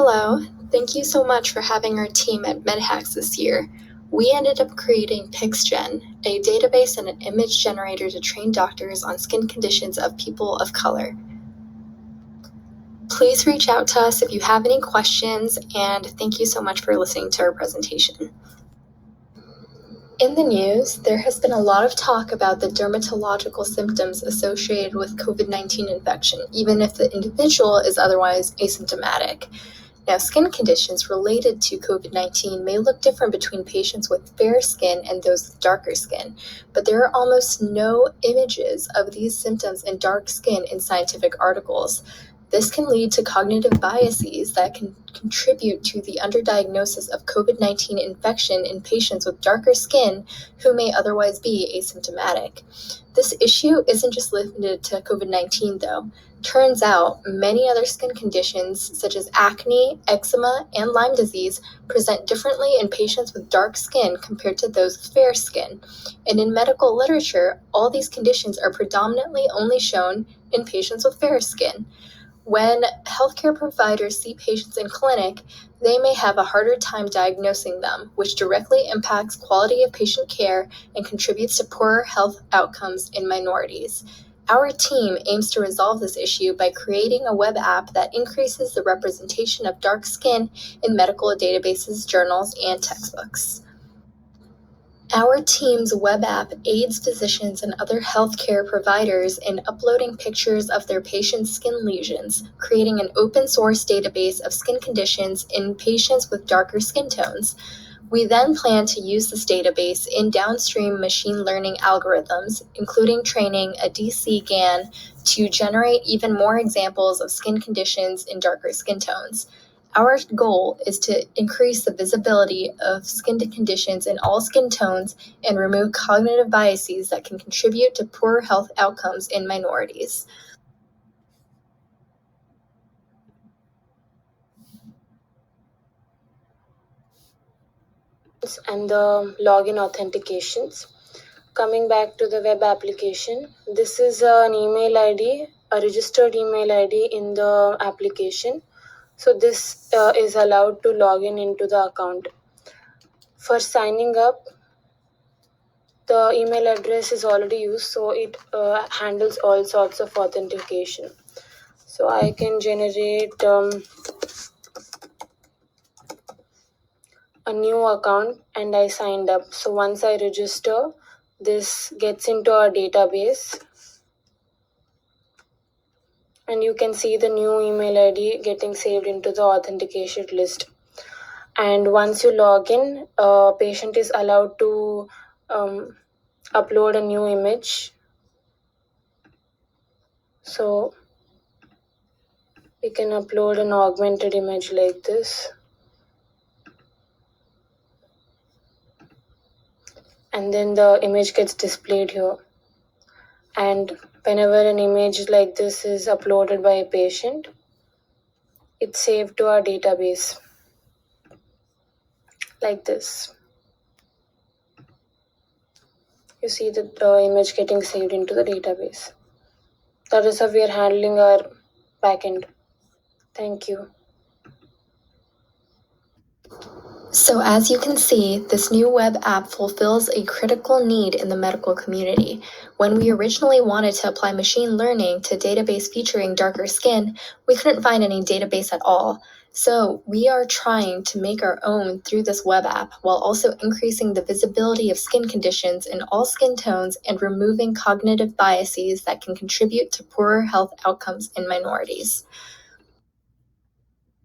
Hello, thank you so much for having our team at MedHacks this year. We ended up creating PixGen, a database and an image generator to train doctors on skin conditions of people of color. Please reach out to us if you have any questions, and thank you so much for listening to our presentation. In the news, there has been a lot of talk about the dermatological symptoms associated with COVID-19 infection, even if the individual is otherwise asymptomatic. Now, skin conditions related to COVID-19 may look different between patients with fair skin and those with darker skin, but there are almost no images of these symptoms in dark skin in scientific articles. This can lead to cognitive biases that can contribute to the underdiagnosis of COVID-19 infection in patients with darker skin who may otherwise be asymptomatic. This issue isn't just limited to COVID-19, though. Turns out many other skin conditions, such as acne, eczema, and Lyme disease, present differently in patients with dark skin compared to those with fair skin. And in medical literature, all these conditions are predominantly only shown in patients with fair skin. When healthcare providers see patients in clinic, they may have a harder time diagnosing them, which directly impacts quality of patient care and contributes to poorer health outcomes in minorities. Our team aims to resolve this issue by creating a web app that increases the representation of dark skin in medical databases, journals, and textbooks. Our team's web app aids physicians and other healthcare providers in uploading pictures of their patients' skin lesions, creating an open source database of skin conditions in patients with darker skin tones. We then plan to use this database in downstream machine learning algorithms, including training a DC-GAN to generate even more examples of skin conditions in darker skin tones. Our goal is to increase the visibility of skin conditions in all skin tones and remove cognitive biases that can contribute to poor health outcomes in minorities. And the login authentications. Coming back to the web application, this is an email ID, a registered email ID in the application. So this is allowed to log in into the account. For signing up, the email address is already used, so it handles all sorts of authentication. So I can generate a new account and I signed up. So once I register, this gets into our database and you can see the new email ID getting saved into the authentication list. And once you log in, a patient is allowed to upload a new image. So we can upload an augmented image like this. And then the image gets displayed here. And whenever an image like this is uploaded by a patient, it's saved to our database like this. You see the image getting saved into the database. That is how we are handling our backend. Thank you. So as you can see, this new web app fulfills a critical need in the medical community. When we originally wanted to apply machine learning to a database featuring darker skin, we couldn't find any database at all. So we are trying to make our own through this web app while also increasing the visibility of skin conditions in all skin tones and removing cognitive biases that can contribute to poorer health outcomes in minorities.